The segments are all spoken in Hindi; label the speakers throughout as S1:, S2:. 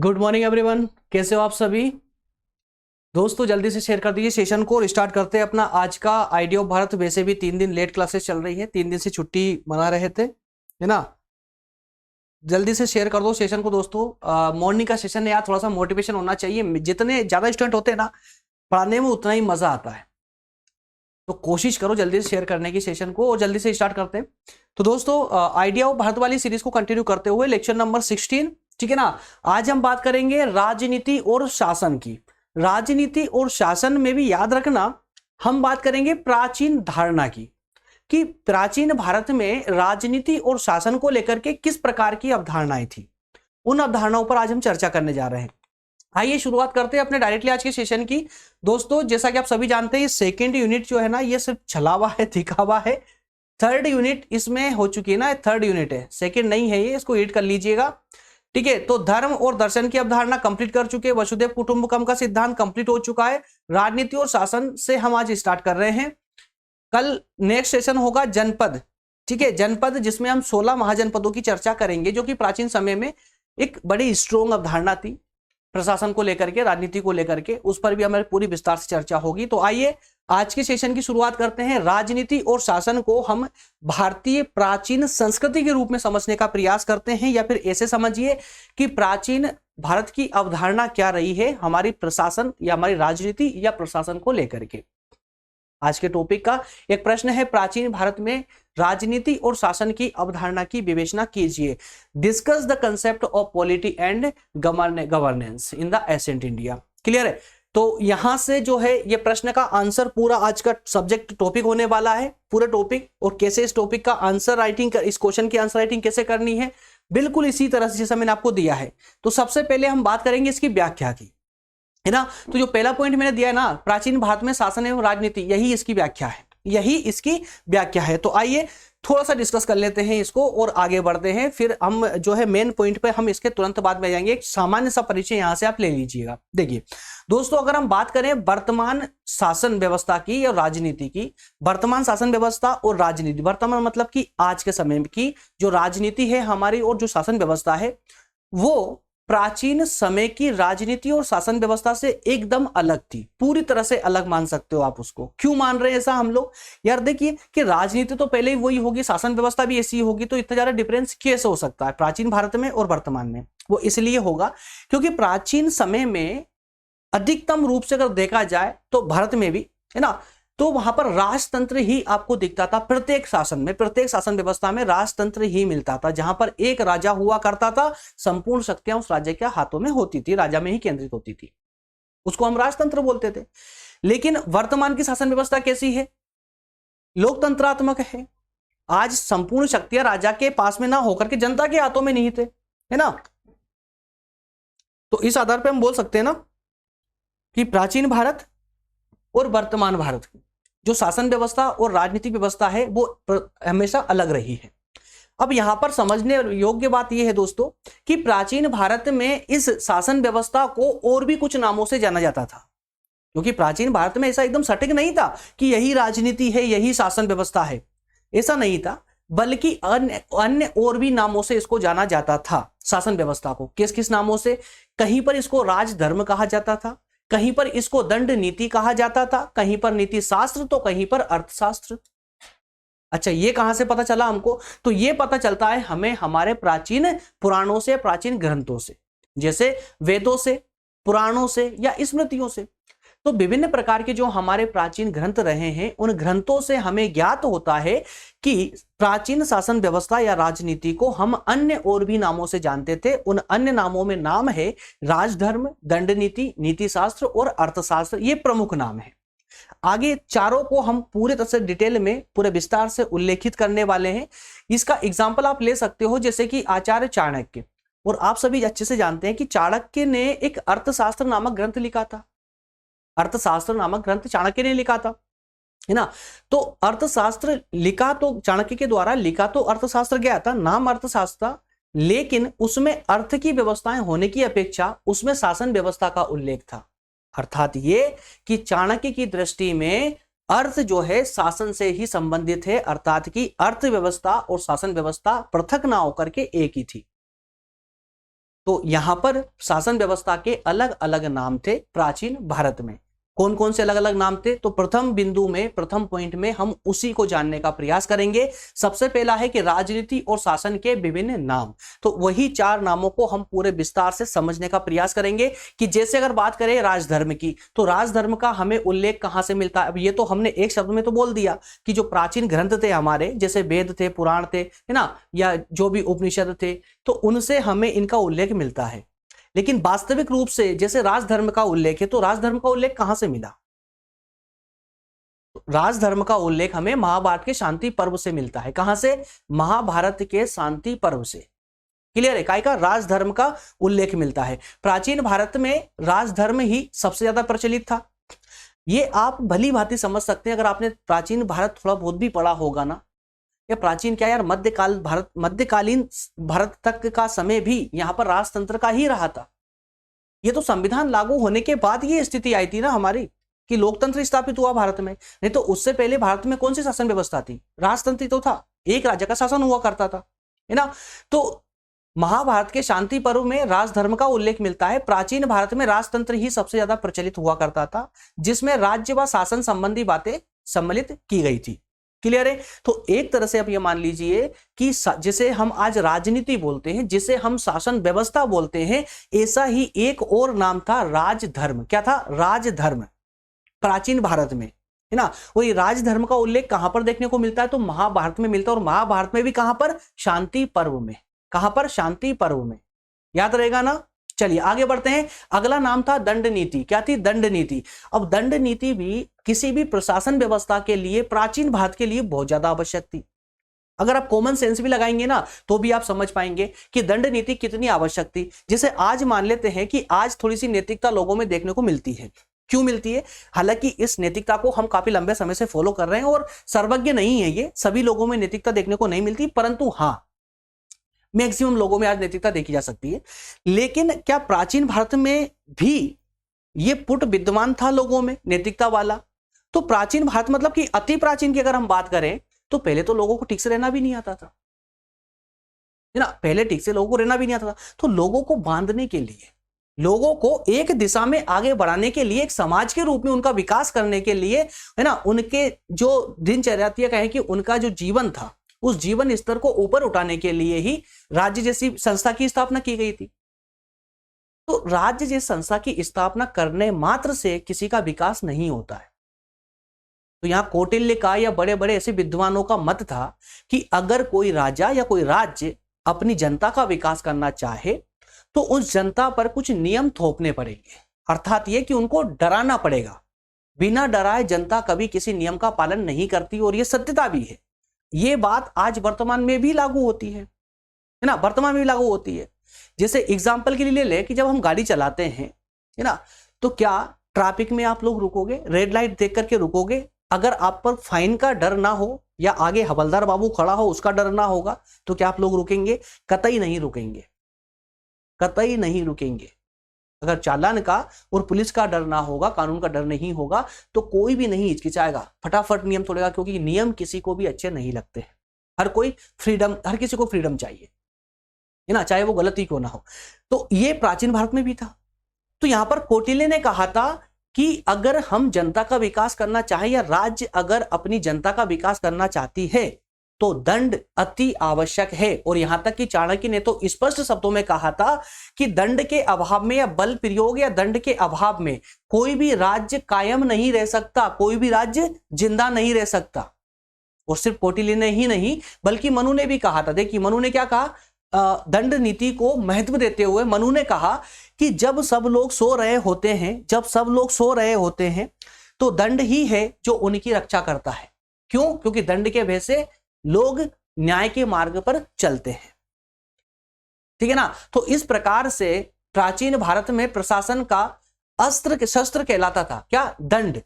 S1: गुड मॉर्निंग एवरीवन, कैसे हो आप सभी दोस्तों। जल्दी से शेयर कर दीजिए सेशन को और स्टार्ट करते हैं अपना आज का आइडिया ऑफ भारत। वैसे भी 3 दिन लेट क्लासेस चल रही है, 3 दिन से छुट्टी मना रहे थे, है ना। जल्दी से शेयर कर दो सेशन को दोस्तों। मॉर्निंग का सेशन है यार, थोड़ा सा मोटिवेशन होना चाहिए। जितने ज्यादा स्टूडेंट होते हैं ना, पढ़ाने में उतना ही मजा आता है। तो कोशिश करो जल्दी से शेयर करने की सेशन को और जल्दी से स्टार्ट करते हैं। तो दोस्तों, आइडिया ऑफ भारत वाली सीरीज को कंटिन्यू करते हुए लेक्चर नंबर 16, ठीक है ना। आज हम बात करेंगे राजनीति और शासन की। राजनीति और शासन में भी याद रखना, हम बात करेंगे प्राचीन धारणा की, कि प्राचीन भारत में राजनीति और शासन को लेकर के किस प्रकार की अवधारणाएं थी। उन अवधारणाओं पर आज हम चर्चा करने जा रहे हैं। आइए शुरुआत करते हैं अपने डायरेक्टली आज के सेशन की। दोस्तों, जैसा कि आप सभी जानते हैं, ये सेकेंड यूनिट जो है ना, ये सिर्फ छलावा है, दिखावा है। थर्ड यूनिट इसमें हो चुकी है ना, थर्ड यूनिट है, सेकेंड नहीं है ये, इसको रीड कर लीजिएगा, ठीक है। तो धर्म और दर्शन की अवधारणा कंप्लीट कर चुके हैं, वसुधैव कुटुंबकम का सिद्धांत कंप्लीट हो चुका है। राजनीति और शासन से हम आज स्टार्ट कर रहे हैं। कल नेक्स्ट सेशन होगा जनपद, ठीक है, जनपद, जिसमें हम 16 महाजनपदों की चर्चा करेंगे, जो कि प्राचीन समय में एक बड़ी स्ट्रोंग अवधारणा थी प्रशासन को लेकर के, राजनीति को लेकर के। उस पर भी हमारी पूरी विस्तार से चर्चा होगी। तो आइए आज के सेशन की शुरुआत करते हैं। राजनीति और शासन को हम भारतीय प्राचीन संस्कृति के रूप में समझने का प्रयास करते हैं, या फिर ऐसे समझिए कि प्राचीन भारत की अवधारणा क्या रही है हमारी प्रशासन या हमारी राजनीति या प्रशासन को लेकर के। आज के टॉपिक का एक प्रश्न है, प्राचीन भारत में राजनीति और शासन की अवधारणा की विवेचना कीजिए। Discuss the concept of polity and governance in the ancient India. Clear है। तो यहां से जो है ये प्रश्न का आंसर, पूरा आज का सब्जेक्ट टॉपिक होने वाला है, पूरे टॉपिक, और कैसे इस टॉपिक का आंसर राइटिंग, इस क्वेश्चन की आंसर राइटिंग कैसे करनी है, बिल्कुल इसी तरह से जैसा मैंने आपको दिया है। तो सबसे पहले हम बात करेंगे इसकी व्याख्या की, है ना। तो जो पहला पॉइंट मैंने दिया है ना, प्राचीन भारत में शासन एवं राजनीति, यही इसकी व्याख्या है, यही इसकी व्याख्या है। तो आइए थोड़ा सा डिस्कस कर लेते हैं इसको और आगे बढ़ते हैं। फिर हम जो है मेन पॉइंट पे हम इसके तुरंत बाद में जाएंगे। एक सामान्य सा परिचय यहां से आप ले लीजिएगा। देखिए दोस्तों, अगर हम बात करें वर्तमान शासन व्यवस्था की या राजनीति की, वर्तमान शासन व्यवस्था और राजनीति, वर्तमान मतलब कि आज के समय की जो राजनीति है हमारी और जो शासन व्यवस्था है, वो प्राचीन समय की राजनीति और शासन व्यवस्था से एकदम अलग थी, पूरी तरह से अलग मान सकते हो आप उसको। क्यों मान रहे हैं ऐसा हम लोग? यार देखिए कि राजनीति तो पहले ही वही होगी, शासन व्यवस्था भी ऐसी होगी, तो इतना ज्यादा डिफरेंस कैसे हो सकता है प्राचीन भारत में और वर्तमान में? वो इसलिए होगा क्योंकि प्राचीन समय में अधिकतम रूप से अगर देखा जाए तो भारत में भी, है ना, तो वहां पर राजतंत्र ही आपको दिखता था। प्रत्येक शासन में, प्रत्येक शासन व्यवस्था में राजतंत्र ही मिलता था, जहां पर एक राजा हुआ करता था, संपूर्ण शक्तियां उस राज्य के हाथों में होती थी, राजा में ही केंद्रित होती थी, उसको हम राजतंत्र बोलते थे। लेकिन वर्तमान की शासन व्यवस्था कैसी है? लोकतंत्रात्मक है। आज संपूर्ण शक्तियां राजा के पास में ना होकर के जनता के हाथों में नहीं थे, है ना। तो इस आधार पर हम बोल सकते हैं ना कि प्राचीन भारत और वर्तमान भारत की जो शासन व्यवस्था और राजनीतिक व्यवस्था है वो हमेशा अलग रही है। अब यहां पर समझने योग्य बात यह है दोस्तों कि प्राचीन भारत में इस शासन व्यवस्था को और भी कुछ नामों से जाना जाता था, क्योंकि प्राचीन भारत में ऐसा एकदम सटीक नहीं था कि यही राजनीति है, यही शासन व्यवस्था है, ऐसा नहीं था, बल्कि अन्य और भी नामों से इसको जाना जाता था। शासन व्यवस्था को किस किस नामों से? कहीं पर इसको राजधर्म कहा जाता था, कहीं पर इसको दंड नीति कहा जाता था, कहीं पर नीति शास्त्र, तो कहीं पर अर्थशास्त्र। अच्छा, ये कहां से पता चला हमको? तो ये पता चलता है हमें हमारे प्राचीन पुराणों से, प्राचीन ग्रंथों से, जैसे वेदों से, पुराणों से या स्मृतियों से। तो विभिन्न प्रकार के जो हमारे प्राचीन ग्रंथ रहे हैं, उन ग्रंथों से हमें ज्ञात होता है कि प्राचीन शासन व्यवस्था या राजनीति को हम अन्य और भी नामों से जानते थे। उन अन्य नामों में नाम है राजधर्म, दंड नीति, नीति शास्त्र और अर्थशास्त्र, ये प्रमुख नाम है। आगे चारों को हम पूरे तरह से डिटेल में, पूरे विस्तार से उल्लेखित करने वाले हैं। इसका एग्जाम्पल आप ले सकते हो, जैसे कि आचार्य चाणक्य, और आप सभी अच्छे से जानते हैं कि चाणक्य ने एक अर्थशास्त्र नामक ग्रंथ लिखा था। अर्थशास्त्र नामक ग्रंथ चाणक्य ने लिखा था, है ना। तो अर्थशास्त्र लिखा तो चाणक्य के द्वारा लिखा तो अर्थशास्त्र गया था, नाम अर्थशास्त्र था, लेकिन उसमें अर्थ की व्यवस्थाएं होने की अपेक्षा उसमें शासन व्यवस्था का उल्लेख था। अर्थात ये कि चाणक्य की दृष्टि में अर्थ जो है शासन से ही संबंधित है, अर्थात कि अर्थव्यवस्था और शासन व्यवस्था पृथक ना होकर के एक ही थी। तो यहां पर शासन व्यवस्था के अलग अलग नाम थे प्राचीन भारत में। कौन कौन से अलग अलग नाम थे? तो प्रथम बिंदु में, प्रथम पॉइंट में हम उसी को जानने का प्रयास करेंगे। सबसे पहला है कि राजनीति और शासन के विभिन्न नाम। तो वही 4 नामों को हम पूरे विस्तार से समझने का प्रयास करेंगे कि जैसे अगर बात करें राजधर्म की, तो राजधर्म का हमें उल्लेख कहां से मिलता है? अब ये तो हमने एक शब्द में तो बोल दिया कि जो प्राचीन ग्रंथ थे हमारे, जैसे वेद थे, पुराण थे, है ना, या जो भी उपनिषद थे, तो उनसे हमें इनका उल्लेख मिलता है। लेकिन वास्तविक रूप से जैसे राजधर्म का उल्लेख है, तो राजधर्म का उल्लेख कहां से मिला? राजधर्म का उल्लेख हमें महाभारत के शांति पर्व से मिलता है। कहां से? महाभारत के शांति पर्व से। क्लियर है? काय का राजधर्म का उल्लेख मिलता है। प्राचीन भारत में राजधर्म ही सबसे ज्यादा प्रचलित था। ये आप भली भांति समझ सकते हैं अगर आपने प्राचीन भारत थोड़ा बहुत भी पढ़ा होगा ना, या प्राचीन क्या यार, मध्यकालीन भारत तक का समय भी यहां पर राजतंत्र का ही रहा था। ये तो संविधान लागू होने के बाद ये स्थिति आई थी ना हमारी, कि लोकतंत्र स्थापित हुआ भारत में। नहीं तो उससे पहले भारत में कौन सी शासन व्यवस्था थी? राजतंत्र तो था, एक राज्य का शासन हुआ करता था, है ना। तो महाभारत के शांति पर्व में राजधर्म का उल्लेख मिलता है। प्राचीन भारत में राजतंत्र ही सबसे ज्यादा प्रचलित हुआ करता था, जिसमें राज्य व शासन संबंधी बातें सम्मिलित की गई थी। क्लियर है? तो एक तरह से आप ये मान लीजिए कि जिसे हम आज राजनीति बोलते हैं, जिसे हम शासन व्यवस्था बोलते हैं, ऐसा ही एक और नाम था राजधर्म। क्या था? राजधर्म। प्राचीन भारत में, है ना। वही राजधर्म का उल्लेख कहां पर देखने को मिलता है? तो महाभारत में मिलता है। और महाभारत में भी कहां पर? शांति पर्व में। कहां पर? शांति पर्व में। याद रहेगा ना। चलिए आगे बढ़ते हैं। अगला नाम था दंड नीति। क्या थी? दंड नीति। अब दंड नीति भी किसी भी प्रशासन व्यवस्था के लिए, प्राचीन भारत के लिए बहुत ज्यादा आवश्यक थी। अगर आप कॉमन सेंस भी लगाएंगे ना, तो भी आप समझ पाएंगे कि दंड नीति कितनी आवश्यक थी। जिसे आज मान लेते हैं कि आज थोड़ी सी नैतिकता लोगों में देखने को मिलती है। क्यों मिलती है? हालांकि इस नैतिकता को हम काफी लंबे समय से फॉलो कर रहे हैं और सर्वज्ञ नहीं है, ये सभी लोगों में नैतिकता देखने को नहीं मिलती, परंतु हां, मैक्सिमम लोगों में आज नैतिकता देखी जा सकती है। लेकिन क्या प्राचीन भारत में भी ये पुट विद्यमान था लोगों में, नैतिकता वाला? तो प्राचीन भारत मतलब कि अति प्राचीन की अगर हम बात करें, तो पहले तो लोगों को ठीक से रहना भी नहीं आता था, है ना। पहले ठीक से लोगों को रहना भी नहीं आता था। तो लोगों को बांधने के लिए, लोगों को एक दिशा में आगे बढ़ाने के लिए, एक समाज के रूप में उनका विकास करने के लिए, है ना, उनके जो दिनचर्या कहें कि उनका जो जीवन था, उस जीवन स्तर को ऊपर उठाने के लिए ही राज्य जैसी संस्था की स्थापना की गई थी। तो राज्य जैसी संस्था की स्थापना करने मात्र से किसी का विकास नहीं होता है। तो यहां कौटिल्य का या बड़े बड़े ऐसे विद्वानों का मत था कि अगर कोई राजा या कोई राज्य अपनी जनता का विकास करना चाहे, तो उस जनता पर कुछ नियम थोपने पड़ेंगे। अर्थात ये कि उनको डराना पड़ेगा। बिना डराए जनता कभी किसी नियम का पालन नहीं करती, और ये सत्यता भी है। ये बात आज वर्तमान में भी लागू होती है ना, वर्तमान में भी लागू होती है। जैसे एग्जाम्पल के लिए ले लें कि जब हम गाड़ी चलाते हैं, है ना, तो क्या ट्रैफिक में आप लोग रुकोगे? रेड लाइट देख करके रुकोगे? अगर आप पर फाइन का डर ना हो, या आगे हवलदार बाबू खड़ा हो उसका डर ना होगा, तो क्या आप लोग रुकेंगे? कतई नहीं रुकेंगे, कतई नहीं रुकेंगे। अगर चालान का और पुलिस का डर ना होगा, कानून का डर नहीं होगा, तो कोई भी नहीं हिचकिचाएगा, फटाफट नियम तोड़ेगा, क्योंकि नियम किसी को भी अच्छे नहीं लगते। हर कोई फ्रीडम, हर किसी को फ्रीडम चाहिए, है ना, चाहे वो गलती क्यों ना हो। तो ये प्राचीन भारत में भी था। तो यहां पर कौटिल्य ने कहा था कि अगर हम जनता का विकास करना चाहे, या राज्य अगर अपनी जनता का विकास करना चाहती है, तो दंड अति आवश्यक है। और यहां तक कि चाणक्य ने तो स्पष्ट शब्दों में कहा था कि दंड के अभाव में, या बल प्रयोग या दंड के अभाव में कोई भी राज्य कायम नहीं रह सकता, कोई भी राज्य जिंदा नहीं रह सकता। और सिर्फ कौटिल्य ने ही नहीं, बल्कि मनु ने भी कहा था। देखिए मनु ने क्या कहा, दंड नीति को महत्व देते हुए मनु ने कहा कि जब सब लोग सो रहे होते हैं, जब सब लोग सो रहे होते हैं, तो दंड ही है जो उनकी रक्षा करता है। क्यों? क्योंकि दंड के भय से लोग न्याय के मार्ग पर चलते हैं। ठीक है ना। तो इस प्रकार से प्राचीन भारत में प्रशासन का अस्त्र, शस्त्र कहलाता था क्या? दंड।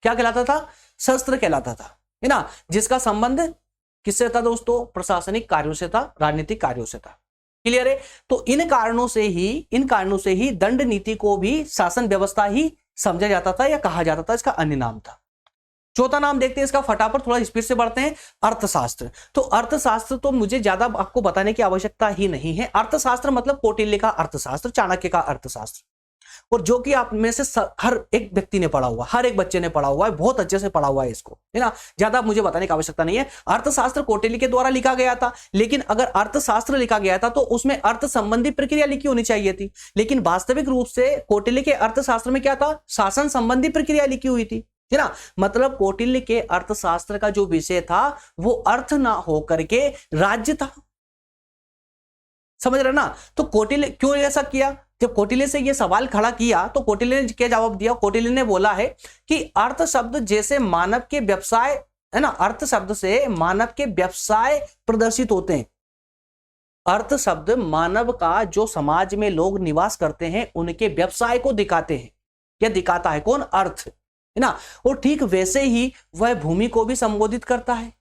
S1: क्या कहलाता था? शस्त्र कहलाता था, है ना, जिसका संबंध किससे था दोस्तों? प्रशासनिक कार्यों से था, राजनीतिक कार्यों से था। क्लियर है। तो इन कारणों से ही दंड नीति को भी शासन व्यवस्था ही समझा जाता था, या कहा जाता था, इसका अन्य नाम था। चौथा नाम देखते हैं इसका, फटाफट थोड़ा स्पीड से बढ़ते हैं, अर्थशास्त्र। तो अर्थशास्त्र तो मुझे ज्यादा आपको बताने की आवश्यकता ही नहीं है। अर्थशास्त्र मतलब कौटिल्य का अर्थशास्त्र, चाणक्य का अर्थशास्त्र, और जो कि आप में से हर एक व्यक्ति ने पढ़ा हुआ, हर एक बच्चे ने पढ़ा हुआ है, बहुत अच्छे से पढ़ा हुआ है इसको, है ना, ज्यादा मुझे बताने की आवश्यकता नहीं है। अर्थशास्त्र कौटिल्य के द्वारा लिखा गया था, लेकिन अगर अर्थशास्त्र लिखा गया था तो उसमें अर्थ संबंधी प्रक्रिया लिखी होनी चाहिए थी, लेकिन वास्तविक रूप से कौटिल्य के अर्थशास्त्र में क्या था, शासन संबंधी प्रक्रिया लिखी हुई थी, है ना। मतलब कौटिल्य के अर्थशास्त्र का जो विषय था वो अर्थ ना होकर के राज्य था, समझ रहे ना। तो कौटिल्य क्यों ऐसा किया, जब कौटिल्य से ये सवाल खड़ा किया तो कौटिल्य ने क्या जवाब दिया, कौटिल्य ने बोला है कि अर्थ शब्द जैसे मानव के व्यवसाय, है ना, अर्थ शब्द से मानव के व्यवसाय प्रदर्शित होते हैं। अर्थ शब्द मानव का जो समाज में लोग निवास करते हैं उनके व्यवसाय को दिखाते हैं, क्या दिखाता है, कौन, अर्थ, है ना। और ठीक वैसे ही वह भूमि को भी संबोधित करता है,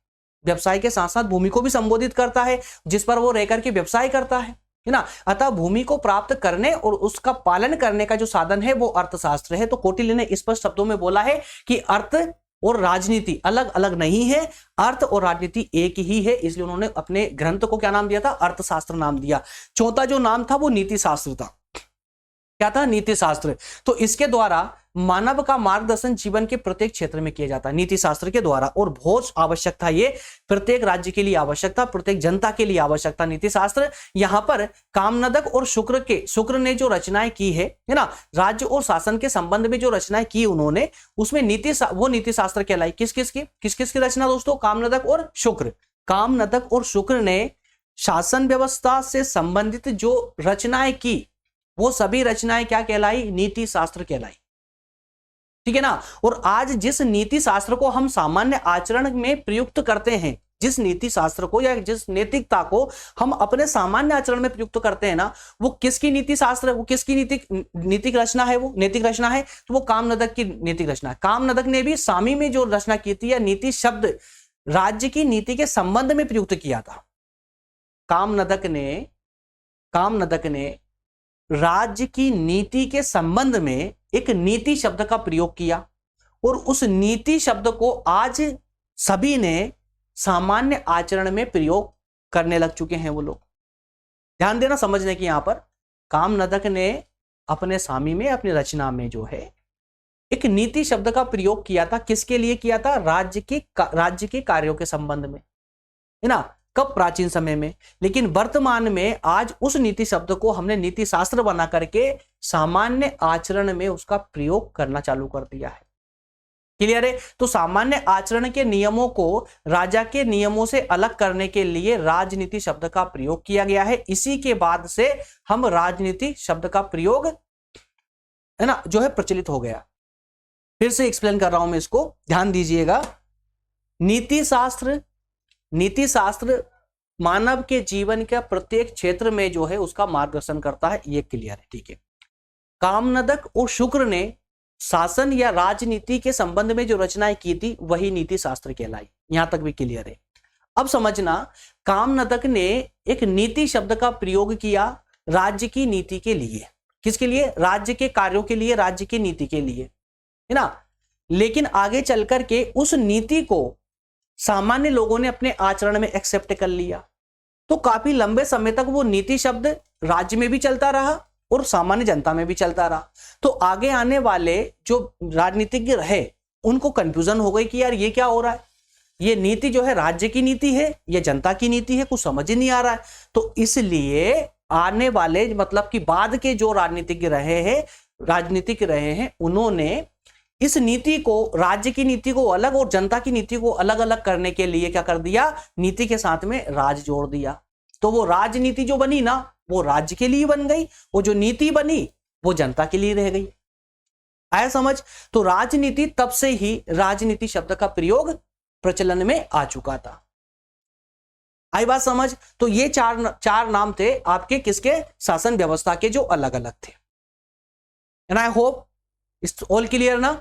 S1: व्यवसाय के साथ साथ भूमि को भी संबोधित करता है जिस पर वो रहकर के व्यवसाय करता है ना। अतः भूमि को प्राप्त करने और उसका पालन करने का जो साधन है वो अर्थशास्त्र है। तो कौटिल्य ने स्पष्ट शब्दों में बोला है कि अर्थ और राजनीति अलग अलग नहीं है, अर्थ और राजनीति एक ही है, इसलिए उन्होंने अपने ग्रंथ को क्या नाम दिया था, अर्थशास्त्र नाम दिया। चौथा जो नाम था वो नीति शास्त्र था, क्या था, नीति शास्त्र। तो इसके द्वारा मानव का मार्गदर्शन जीवन के प्रत्येक क्षेत्र में किया जाता है नीति शास्त्र के द्वारा, और बहुत आवश्यक था ये, प्रत्येक राज्य के लिए आवश्यक था, प्रत्येक जनता के लिए आवश्यक था नीति शास्त्र। यहां पर कामनदक और शुक्र ने जो रचनाएं की है ना, राज्य और शासन के संबंध में जो रचनाएं की उन्होंने, उसमें वो नीति शास्त्र कहलाई। किस किस की रचना दोस्तों, कामनदक और शुक्र। कामनदक और शुक्र ने शासन व्यवस्था से संबंधित जो रचनाएं की वो सभी रचनाएं क्या कहलाई, नीति शास्त्र कहलाई, ठीक है ना। और आज जिस नीति शास्त्र को हम सामान्य आचरण में प्रयुक्त करते हैं, जिस नीति शास्त्र को या जिस नैतिकता को हम अपने सामान्य आचरण में प्रयुक्त करते हैं ना, वो किसकी नीति शास्त्र है, वो किसकी नीतिक रचना है, वो नैतिक रचना है, तो वो कामनदक की नीतिक रचना है। कामनदक ने भी सामी में जो रचना की थी, या नीति शब्द राज्य की नीति के संबंध में प्रयुक्त किया था। कामनदक ने राज्य की नीति के संबंध में एक नीति शब्द का प्रयोग किया, और उस नीति शब्द को आज सभी ने सामान्य आचरण में प्रयोग करने लग चुके हैं वो लोग। ध्यान देना समझने की, यहां पर कामनदक ने अपने सामी में, अपनी रचना में जो है एक नीति शब्द का प्रयोग किया था। किसके लिए किया था, राज्य के कार्यों के संबंध में, है ना, कब, प्राचीन समय में। लेकिन वर्तमान में आज उस नीति शब्द को हमने नीति शास्त्र बना करके सामान्य आचरण में उसका प्रयोग करना चालू कर दिया है। क्लियर है। तो सामान्य आचरण के नियमों को राजा के नियमों से अलग करने के लिए राजनीति शब्द का प्रयोग किया गया है। इसी के बाद से हम राजनीति शब्द का प्रयोग, है ना, जो है प्रचलित हो गया। फिर से एक्सप्लेन कर रहा हूं मैं इसको, ध्यान दीजिएगा। नीति शास्त्र मानव के जीवन के प्रत्येक क्षेत्र में जो है उसका मार्गदर्शन करता है, ये क्लियर है, ठीक है। कामनदक और शुक्र ने शासन या राजनीति के संबंध में जो रचनाएं की थी वही नीति शास्त्र कहलाई, यहां तक भी क्लियर है। अब समझना, कामनदक ने एक नीति शब्द का प्रयोग किया राज्य की नीति के लिए। किसके लिए, राज्य के कार्यों के लिए, राज्य की नीति के लिए, है ना। लेकिन आगे चल करके उस नीति को सामान्य लोगों ने अपने आचरण में एक्सेप्ट कर लिया, तो काफी लंबे समय तक वो नीति शब्द राज्य में भी चलता रहा और सामान्य जनता में भी चलता रहा। तो आगे आने वाले जो राजनीतिज्ञ रहे उनको कंफ्यूजन हो गई कि यार ये क्या हो रहा है, ये नीति जो है राज्य की नीति है, ये जनता की नीति है, कुछ समझ ही नहीं आ रहा है। तो इसलिए आने वाले, मतलब कि बाद के जो राजनीतिज्ञ रहे हैं उन्होंने इस नीति को, राज्य की नीति को अलग और जनता की नीति को अलग अलग करने के लिए क्या कर दिया, नीति के साथ में राज जोड़ दिया। तो वो राजनीति जो बनी ना, वो राज्य के लिए बन गई, वो जो नीति बनी वो जनता के लिए रह गई। आया समझ। तो राजनीति, तब से ही राजनीति शब्द का प्रयोग प्रचलन में आ चुका था। आई बात समझ। तो ये चार नाम थे आपके किसके, शासन व्यवस्था के, जो अलग अलग थे। And I hope it's all clear ना,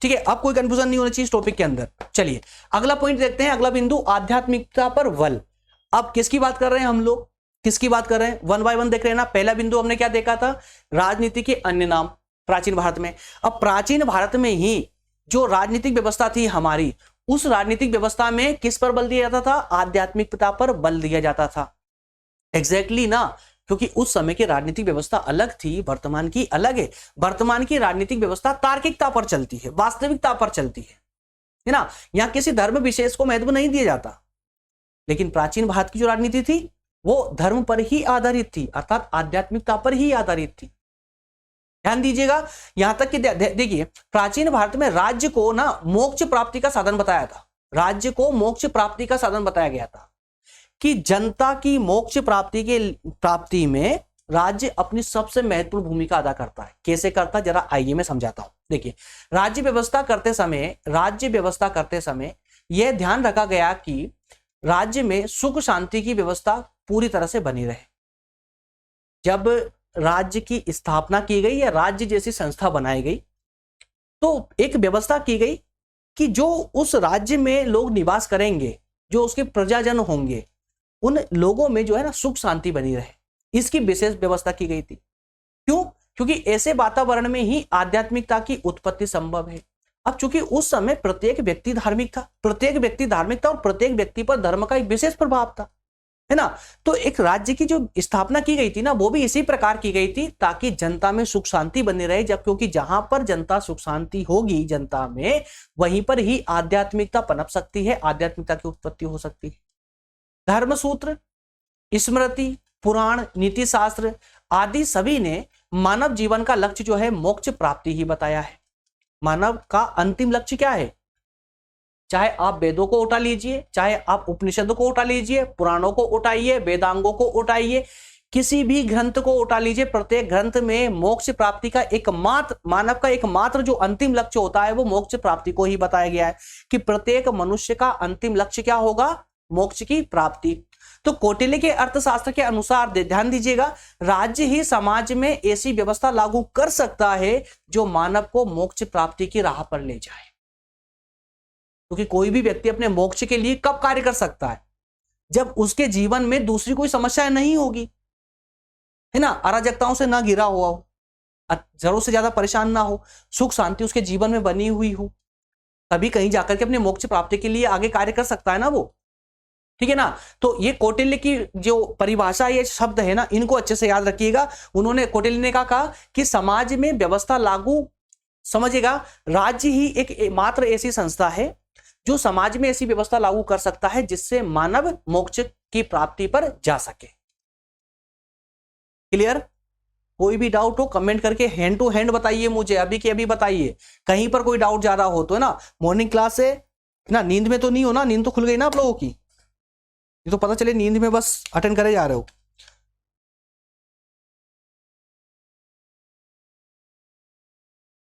S1: ठीक है। अब कोई कंफ्यूजन नहीं होना चाहिए इस टॉपिक के अंदर। चलिए अगला पॉइंट देखते हैं, अगला बिंदु, आध्यात्मिकता पर बल। अब किसकी बात कर रहे हैं हम लोग, किसकी बात कर रहे हैं, वन बाय वन देख रहे हैं ना। पहला बिंदु हमने क्या देखा था, राजनीति के अन्य नाम प्राचीन भारत में। अब प्राचीन भारत में ही जो राजनीतिक व्यवस्था थी हमारी, उस राजनीतिक व्यवस्था में किस पर बल दिया जाता था? आध्यात्मिकता पर बल दिया जाता था। एग्जैक्टली ना, क्योंकि उस समय की राजनीतिक व्यवस्था अलग थी, वर्तमान की अलग है। वर्तमान की राजनीतिक व्यवस्था तार्किकता पर चलती है, वास्तविकता पर चलती है ना। यहां किसी धर्म विशेष को महत्व नहीं दिया जाता। लेकिन प्राचीन भारत की जो राजनीति थी वो धर्म पर ही आधारित थी, अर्थात आध्यात्मिकता पर ही आधारित थी। ध्यान दीजिएगा, यहां तक कि देखिए, प्राचीन भारत में राज्य को ना मोक्ष प्राप्ति का साधन बताया था। राज्य को मोक्ष प्राप्ति का साधन बताया गया था कि जनता की मोक्ष प्राप्ति में राज्य अपनी सबसे महत्वपूर्ण भूमिका अदा करता है। कैसे करता है जरा आइए मैं समझाता हूं। देखिए, राज्य व्यवस्था करते समय यह ध्यान रखा गया कि राज्य में सुख शांति की व्यवस्था पूरी तरह से बनी रहे। जब राज्य की स्थापना की गई या राज्य जैसी संस्था बनाई गई तो एक व्यवस्था की गई कि जो उस राज्य में लोग निवास करेंगे, जो उसके प्रजाजन होंगे, उन लोगों में जो है ना सुख शांति बनी रहे, इसकी विशेष व्यवस्था की गई थी। क्यों? क्योंकि ऐसे वातावरण में ही आध्यात्मिकता की उत्पत्ति संभव है। अब चूंकि उस समय प्रत्येक व्यक्ति धार्मिक था और प्रत्येक व्यक्ति पर धर्म का एक विशेष प्रभाव था, है ना। तो एक राज्य की जो स्थापना की गई थी ना, वो भी इसी प्रकार की गई थी ताकि जनता में सुख शांति बनी रहे। जब क्योंकि जहां पर जनता सुख शांति होगी जनता में, वहीं पर ही आध्यात्मिकता पनप सकती है, आध्यात्मिकता की उत्पत्ति हो सकती है। धर्मसूत्र, स्मृति, पुराण, नीति शास्त्र आदि सभी ने मानव जीवन का लक्ष्य जो है मोक्ष प्राप्ति ही बताया है। मानव का अंतिम लक्ष्य क्या है? चाहे आप वेदों को उठा लीजिए, चाहे आप उपनिषदों को उठा लीजिए, पुराणों को उठाइए, वेदांगों को उठाइए, किसी भी ग्रंथ को उठा लीजिए, प्रत्येक ग्रंथ में मोक्ष प्राप्ति का एकमात्र, मानव का एकमात्र जो अंतिम लक्ष्य होता है वो मोक्ष प्राप्ति को ही बताया गया है कि प्रत्येक मनुष्य का अंतिम लक्ष्य क्या होगा? मोक्ष की प्राप्ति। तो कौटिल्य के अर्थशास्त्र के अनुसार ध्यान दीजिएगा, राज्य ही समाज में ऐसी व्यवस्था लागू कर सकता है जो मानव को मोक्ष प्राप्ति की राह पर ले जाए। क्योंकि कोई भी व्यक्ति अपने मोक्ष के लिए कब कार्य कर सकता है? जब उसके जीवन में दूसरी कोई समस्या नहीं होगी, है ना, अराजकताओं से ना घिरा हुआ हो, जरूरत से ज्यादा परेशान ना हो, सुख शांति उसके जीवन में बनी हुई हो, तभी कहीं जाकर के अपने मोक्ष प्राप्ति के लिए आगे कार्य कर सकता है ना वो, ठीक है ना। तो ये कौटिल्य की जो परिभाषा, ये शब्द है ना, इनको अच्छे से याद रखिएगा। उन्होंने, कौटिल्य ने कहा कि समाज में व्यवस्था लागू, समझिएगा, राज्य ही एक मात्र ऐसी संस्था है जो समाज में ऐसी व्यवस्था लागू कर सकता है जिससे मानव मोक्ष की प्राप्ति पर जा सके। क्लियर? कोई भी डाउट हो कमेंट करके हैंड टू हैंड बताइए मुझे, अभी के अभी बताइए। कहीं पर कोई डाउट ज्यादा हो तो, है ना, मॉर्निंग क्लास है ना, नींद में तो नहीं हो ना? नींद तो खुल गई ना आप लोगों की? ये तो पता चले नींद में बस अटेंड करे जा रहे हो।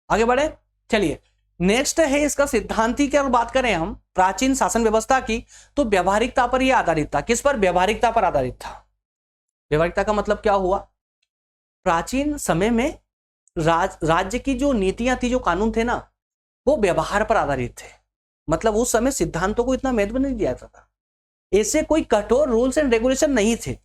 S1: आगे बढ़े, चलिए। नेक्स्ट है इसका सिद्धांती की, अगर बात करें हम प्राचीन शासन व्यवस्था की, तो व्यवहारिकता पर यह आधारित था। किस पर? व्यवहारिकता पर आधारित था। व्यवहारिकता का मतलब क्या हुआ? प्राचीन समय में राज्य की जो नीतियां थी, जो कानून थे ना, वो व्यवहार पर आधारित थे। मतलब उस समय सिद्धांतों को इतना महत्व नहीं दिया जाता था, ऐसे कोई कठोर रूल्स एंड रेगुलेशन नहीं थे।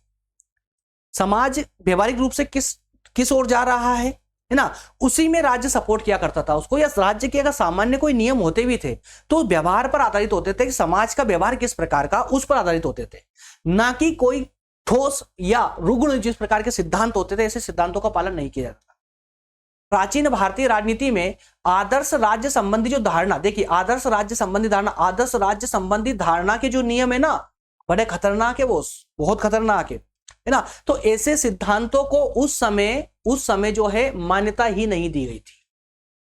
S1: समाज व्यवहारिक रूप से किस ओर जा रहा है ना, उसी में राज्य सपोर्ट किया करता था उसको। या राज्य के अगर सामान्य कोई नियम होते भी थे तो व्यवहार पर आधारित होते थे कि समाज का व्यवहार किस प्रकार का, उस पर आधारित होते थे, ना कि कोई ठोस या रुग्ण जिस प्रकार के सिद्धांत होते थे, ऐसे सिद्धांतों का पालन नहीं किया जाता। प्राचीन भारतीय राजनीति में आदर्श राज्य संबंधी जो धारणा, देखिए आदर्श राज्य संबंधी धारणा के जो नियम है ना, बड़े खतरनाक है, वो बहुत खतरनाक है ना। तो ऐसे सिद्धांतों को उस समय जो है मान्यता ही नहीं दी गई थी।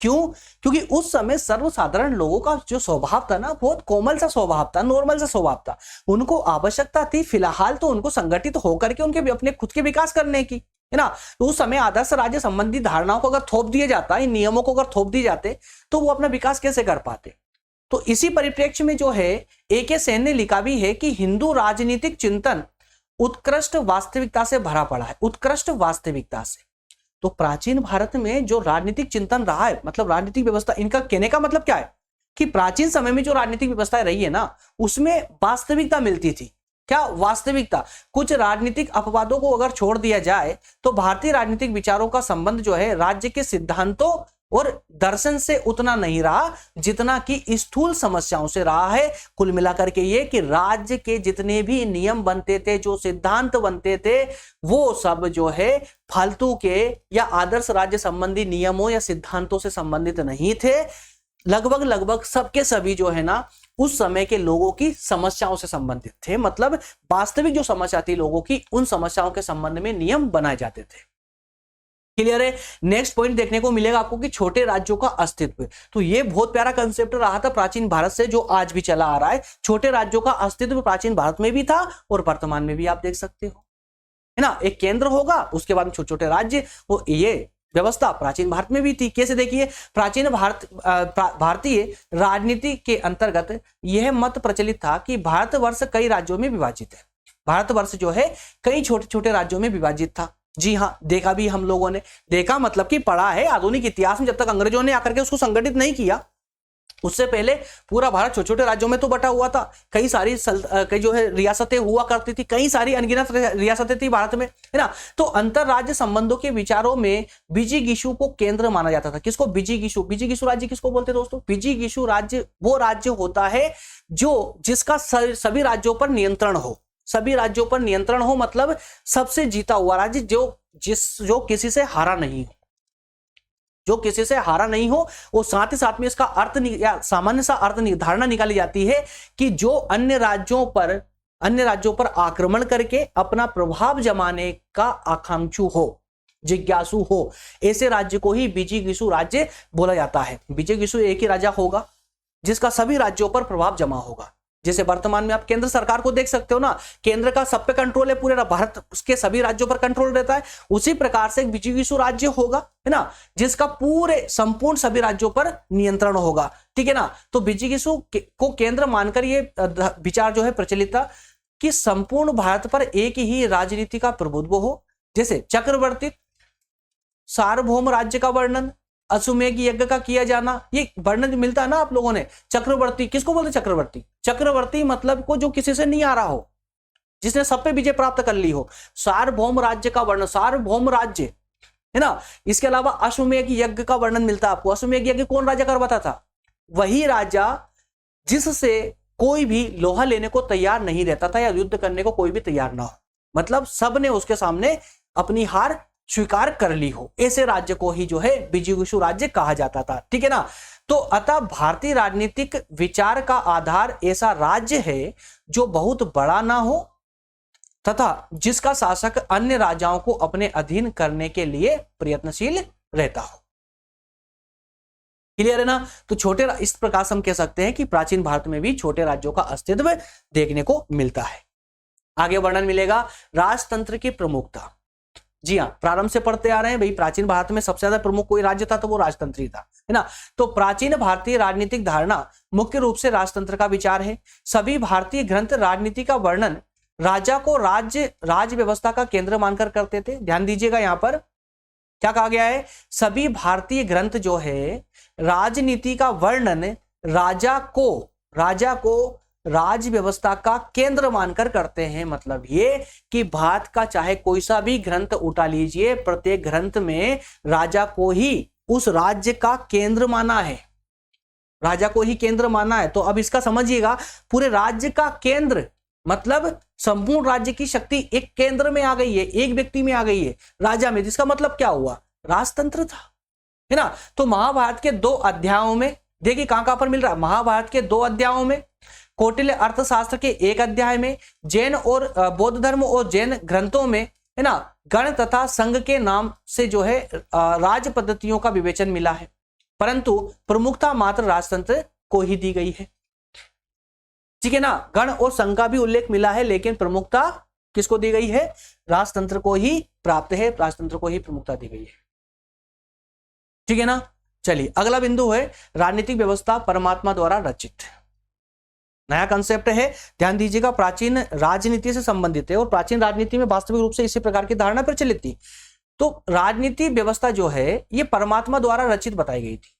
S1: क्यों? क्योंकि उस समय सर्वसाधारण लोगों का जो स्वभाव था ना, बहुत कोमल सा स्वभाव था, नॉर्मल सा स्वभाव था। उनको आवश्यकता थी फिलहाल तो उनको संगठित होकर के उनके अपने खुद के विकास करने की, है ना। तो उस समय आदर्श राज्य संबंधी धारणाओं को अगर थोप दिया जाता, इन नियमों को अगर थोप दिए जाते, तो वो अपना विकास कैसे कर पाते। तो इसी परिप्रेक्ष्य में जो है A.K. सेन ने लिखा भी है कि हिंदू राजनीतिक चिंतन उत्कृष्ट वास्तविकता से भरा पड़ा है, उत्कृष्ट वास्तविकता से। तो प्राचीन भारत में जो राजनीतिक चिंतन रहा है, मतलब राजनीतिक व्यवस्था, इनका कहने का मतलब क्या है कि प्राचीन समय में जो राजनीतिक व्यवस्था रही है ना, उसमें वास्तविकता मिलती थी। क्या? वास्तविकता। कुछ राजनीतिक अपवादों को अगर छोड़ दिया जाए तो भारतीय राजनीतिक विचारों का संबंध जो है राज्य के सिद्धांतों और दर्शन से उतना नहीं रहा जितना कि स्थूल समस्याओं से रहा है। कुल मिलाकर के ये कि राज्य के जितने भी नियम बनते थे, जो सिद्धांत बनते थे, वो सब जो है फालतू के या आदर्श राज्य संबंधी नियमों या सिद्धांतों से संबंधित नहीं थे। लगभग सबके सभी जो है ना उस समय के लोगों की समस्याओं से संबंधित थे। मतलब वास्तविक जो समस्या थी लोगों की, उन समस्याओं के संबंध में नियम बनाए जाते थे। क्लियर है। नेक्स्ट पॉइंट देखने को मिलेगा आपको कि छोटे राज्यों का अस्तित्व। तो ये बहुत प्यारा कंसेप्ट रहा था प्राचीन भारत से, जो आज भी चला आ रहा है। छोटे राज्यों का अस्तित्व प्राचीन भारत में भी था और वर्तमान में भी आप देख सकते हो, है ना। एक केंद्र होगा, उसके बाद छोटे छोटे राज्य, वो ये व्यवस्था प्राचीन भारत में भी थी। कैसे देखिए, प्राचीन भारतीय राजनीति के अंतर्गत यह मत प्रचलित था कि भारतवर्ष कई राज्यों में विभाजित है। भारतवर्ष जो है कई छोटे छोटे राज्यों में विभाजित था। जी हाँ, देखा भी हम लोगों ने, देखा मतलब कि पढ़ा है आधुनिक इतिहास में। जब तक अंग्रेजों ने आकर के उसको संगठित नहीं किया, उससे पहले पूरा भारत छोटे छोटे राज्यों में तो बटा हुआ था। कई सारी कई जो है रियासतें हुआ करती थी, कई सारी अनगिनत रियासतें थी भारत में, है ना। तो अंतर राज्य संबंधों के विचारों में बिजिगिशु को केंद्र माना जाता था। किसको? बिजिगिशु। बिजिगिशु राज्य किसको बोलते हैं दोस्तों? बिजिगिशु राज्य वो राज्य होता है जो जिसका सभी राज्यों पर नियंत्रण हो। सभी राज्यों पर नियंत्रण हो मतलब सबसे जीता हुआ राज्य, जो किसी से हारा नहीं हो, जो किसी से हारा नहीं हो। और साथ ही साथ में इसका अर्थ या सामान्य सा अर्थ धारणा निकाली जाती है कि जो अन्य राज्यों पर आक्रमण करके अपना प्रभाव जमाने का आकांक्षु हो, जिज्ञासु हो, ऐसे राज्य को ही बिजिगिशु राज्य बोला जाता है। बिजिगिशु एक ही राजा होगा जिसका सभी राज्यों पर प्रभाव जमा होगा। जैसे वर्तमान में आप केंद्र सरकार को देख सकते हो ना, केंद्र का सब पे कंट्रोल है, पूरे भारत उसके सभी राज्यों पर कंट्रोल रहता है। उसी प्रकार से एक बिजिगिशु राज्य होगा, है ना, जिसका पूरे संपूर्ण सभी राज्यों पर नियंत्रण होगा। ठीक है ना। तो बिजिगिशु को केंद्र मानकर ये विचार जो है प्रचलित था कि संपूर्ण भारत पर एक ही राजनीति का प्रभुत्व हो। जैसे चक्रवर्ती सार्वभौम राज्य का वर्णन, अश्वमेध यज्ञ का किया जाना, ये वर्णन मिलता है ना आप लोगों ने। चक्रवर्ती किसको बोलते? चक्रवर्ती। चक्रवर्ती मतलब को जो किसी से नहीं आ रहा हो, जिसने सब पे विजय प्राप्त कर ली हो। सार्वभौम राज्य का वर्णन, सार्वभौम राज्य, है ना। इसके अलावा अश्वमेध यज्ञ का वर्णन मिलता है आपको। अश्वमेध यज्ञ कौन राजा करवाता था? वही राजा जिससे कोई भी लोहा लेने को तैयार नहीं रहता था या युद्ध करने को कोई भी तैयार ना हो, मतलब सबने उसके सामने अपनी हार स्वीकार कर ली हो। ऐसे राज्य को ही जो है बिजिगिशु राज्य कहा जाता था। ठीक है ना। तो अतः भारतीय राजनीतिक विचार का आधार ऐसा राज्य है जो बहुत बड़ा ना हो तथा जिसका शासक अन्य राजाओं को अपने अधीन करने के लिए प्रयत्नशील रहता हो। क्लियर है ना। तो छोटे, इस प्रकार से हम कह सकते हैं कि प्राचीन भारत में भी छोटे राज्यों का अस्तित्व देखने को मिलता है। आगे वर्णन मिलेगा राजतंत्र की प्रमुखता। जी हाँ, प्रारंभ से पढ़ते आ रहे हैं भाई, प्राचीन भारत में सबसे ज्यादा प्रमुख कोई राज्य था तो वो राजतंत्र ही था, है ना। तो प्राचीन भारतीय राजनीतिक धारणा मुख्य रूप से राजतंत्र का विचार है। सभी भारतीय ग्रंथ राजनीति का वर्णन राजा को राज व्यवस्था का केंद्र मानकर करते थे। ध्यान दीजिएगा, यहां पर क्या कहा गया है? सभी भारतीय ग्रंथ जो है राजनीति का वर्णन राजा को राज व्यवस्था का केंद्र मानकर करते हैं। मतलब ये कि भारत का चाहे कोई सा भी ग्रंथ उठा लीजिए, प्रत्येक ग्रंथ में राजा को ही उस राज्य का केंद्र माना है, राजा को ही केंद्र माना है। तो अब इसका समझिएगा, पूरे राज्य का केंद्र मतलब संपूर्ण राज्य की शक्ति एक केंद्र में आ गई है, एक व्यक्ति में आ गई है, राजा में, जिसका मतलब क्या हुआ? राजतंत्र था, है ना। तो महाभारत के 2 अध्यायों में देखिए कहां पर मिल रहा है। महाभारत के 2 अध्यायों में, कौटिल्य अर्थशास्त्र के 1 अध्याय में, जैन और बौद्ध धर्म और जैन ग्रंथों में, है ना, गण तथा संघ के नाम से जो है राज पद्धतियों का विवेचन मिला है, परंतु प्रमुखता मात्र राजतंत्र को ही दी गई है। ठीक है ना। गण और संघ का भी उल्लेख मिला है, लेकिन प्रमुखता किसको दी गई है? राजतंत्र को ही प्राप्त है, राजतंत्र को ही प्रमुखता दी गई है। ठीक है ना। चलिए अगला बिंदु है राजनीतिक व्यवस्था परमात्मा द्वारा रचित। नया कंसेप्ट है, ध्यान दीजिएगा, प्राचीन राजनीति से संबंधित है और प्राचीन राजनीति में वास्तविक रूप से इसी प्रकार की धारणा प्रचलित थी। तो राजनीति व्यवस्था जो है ये परमात्मा द्वारा रचित बताई गई थी।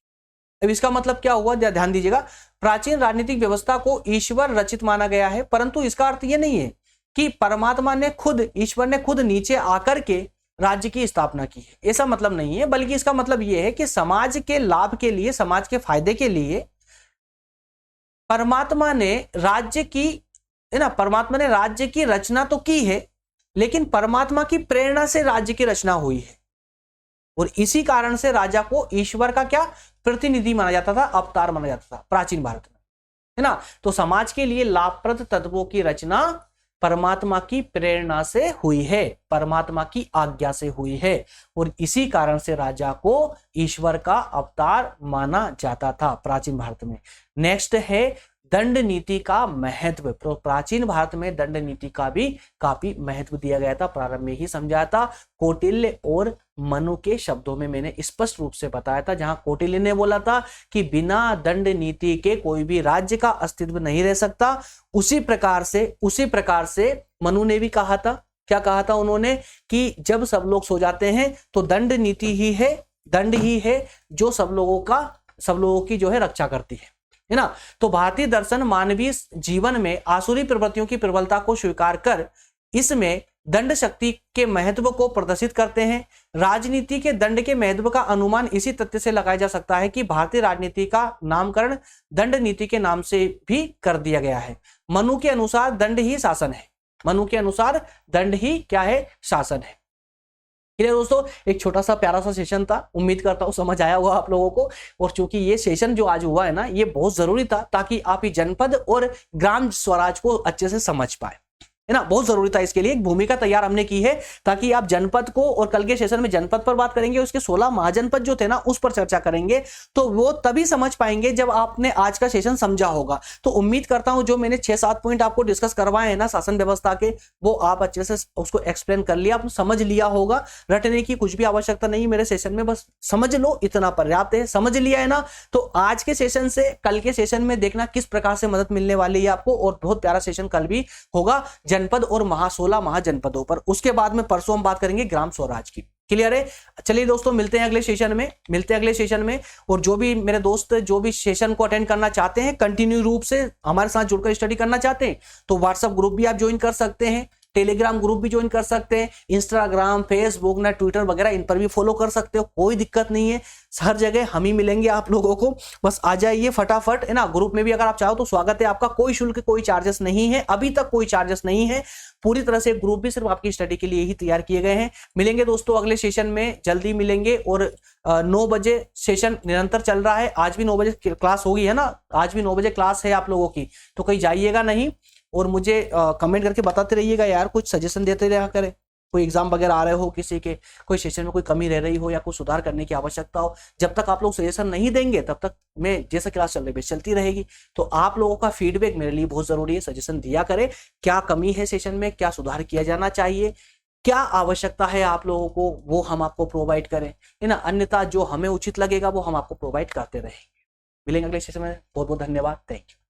S1: अब इसका मतलब क्या हुआ? ध्यान दीजिएगा, प्राचीन राजनीतिक व्यवस्था को ईश्वर रचित माना गया है, परंतु इसका अर्थ यह नहीं है कि परमात्मा ने खुद, ईश्वर ने खुद नीचे आकर के राज्य की स्थापना की है, ऐसा मतलब नहीं है, बल्कि इसका मतलब यह है कि समाज के लाभ के लिए, समाज के फायदे के लिए परमात्मा ने राज्य की, है ना, परमात्मा ने राज्य की रचना तो की है, लेकिन परमात्मा की प्रेरणा से राज्य की रचना हुई है। और इसी कारण से राजा को ईश्वर का क्या प्रतिनिधि माना जाता था, अवतार माना जाता था प्राचीन भारत में, है ना। तो समाज के लिए लाभप्रद तत्वों की रचना परमात्मा की प्रेरणा से हुई है, परमात्मा की आज्ञा से हुई है, और इसी कारण से राजा को ईश्वर का अवतार माना जाता था प्राचीन भारत में। नेक्स्ट है दंड नीति का महत्व। तो प्राचीन भारत में दंड नीति का भी काफी महत्व दिया गया था, प्रारंभ में ही समझाया था। कौटिल्य और मनु के शब्दों में मैंने स्पष्ट रूप से बताया था, जहां कौटिल्य ने बोला था कि बिना दंड नीति के कोई भी राज्य का अस्तित्व नहीं रह सकता, उसी प्रकार से मनु ने भी कहा था। क्या कहा था उन्होंने कि जब सब लोग सो जाते हैं तो दंड नीति ही है, दंड ही है जो सब लोगों की जो है रक्षा करती है ना। तो भारतीय दर्शन मानवीय जीवन में आसुरी प्रवृत्तियों की प्रबलता को स्वीकार कर इसमें दंड शक्ति के महत्व को प्रदर्शित करते हैं। राजनीति के दंड के महत्व का अनुमान इसी तथ्य से लगाया जा सकता है कि भारतीय राजनीति का नामकरण दंड नीति के नाम से भी कर दिया गया है। मनु के अनुसार दंड ही शासन है, मनु के अनुसार दंड ही क्या है, शासन है। दोस्तों एक छोटा सा प्यारा सा सेशन था, उम्मीद करता हूं समझ आया होगा आप लोगों को। और चूंकि ये सेशन जो आज हुआ है ना, ये बहुत जरूरी था ताकि आप ये जनपद और ग्राम स्वराज को अच्छे से समझ पाए, है ना। बहुत जरूरी था, इसके लिए एक भूमिका तैयार हमने की है ताकि आप जनपद को, और कल के सेशन में जनपद पर बात करेंगे, उसके 16 महाजनपद जो थे ना उस पर चर्चा करेंगे, तो वो तभी समझ पाएंगे जब आपने आज का सेशन समझा होगा। तो उम्मीद करता हूं जो मैंने 6-7 पॉइंट आपको डिस्कस करवाए हैं ना शासन व्यवस्था के, वो आप अच्छे से उसको एक्सप्लेन कर लिया, आप समझ लिया होगा। रटने की कुछ भी आवश्यकता नहीं मेरे सेशन में, बस समझ लो, इतना पर्याप्त है। समझ लिया है ना, तो आज के सेशन से कल के सेशन में देखना किस प्रकार से मदद मिलने वाली है आपको, और बहुत प्यारा सेशन कल भी होगा जनपद और 16 महाजनपदों पर। उसके बाद में परसों हम बात करेंगे ग्राम स्वराज की। क्लियर है? चलिए दोस्तों मिलते हैं अगले सेशन में। और जो भी मेरे दोस्त जो भी सेशन को अटेंड करना चाहते हैं, कंटिन्यू रूप से हमारे साथ जुड़कर स्टडी करना चाहते हैं, तो व्हाट्सएप ग्रुप भी आप ज्वाइन कर सकते हैं, टेलीग्राम ग्रुप भी ज्वाइन कर सकते हैं, इंस्टाग्राम, फेसबुक ना, ट्विटर वगैरह इन पर भी फॉलो कर सकते हो, कोई दिक्कत नहीं है। हर जगह हम ही मिलेंगे आप लोगों को, बस आ जाइए फटाफट, है ना। ग्रुप में भी अगर आप चाहो तो स्वागत है आपका, कोई शुल्क, कोई चार्जेस नहीं है, अभी तक कोई चार्जेस नहीं है। पूरी तरह से ग्रुप भी सिर्फ आपकी स्टडी के लिए ही तैयार किए गए हैं। मिलेंगे दोस्तों अगले सेशन में, जल्दी मिलेंगे। और 9 बजे सेशन निरंतर चल रहा है, आज भी 9 बजे क्लास होगी, है ना, आज भी 9 बजे क्लास है आप लोगों की, तो कहीं जाइएगा नहीं। और मुझे कमेंट करके बताते रहिएगा यार, कुछ सजेशन देते रहा करें, कोई एग्जाम वगैरह आ रहे हो, किसी के कोई सेशन में कोई कमी रह रही हो या कुछ सुधार करने की आवश्यकता हो, जब तक आप लोग सजेशन नहीं देंगे तब तक मैं जैसा क्लास चल रही है चलती रहेगी। तो आप लोगों का फीडबैक मेरे लिए बहुत जरूरी है, सजेशन दिया करें, क्या कमी है सेशन में, क्या सुधार किया जाना चाहिए, क्या आवश्यकता है आप लोगों को, वो हम आपको प्रोवाइड करें, है ना। अन्यथा जो हमें उचित लगेगा वो हम आपको प्रोवाइड करते रहेंगे। मिलेंगे अगले सेशन में, बहुत बहुत धन्यवाद, थैंक यू।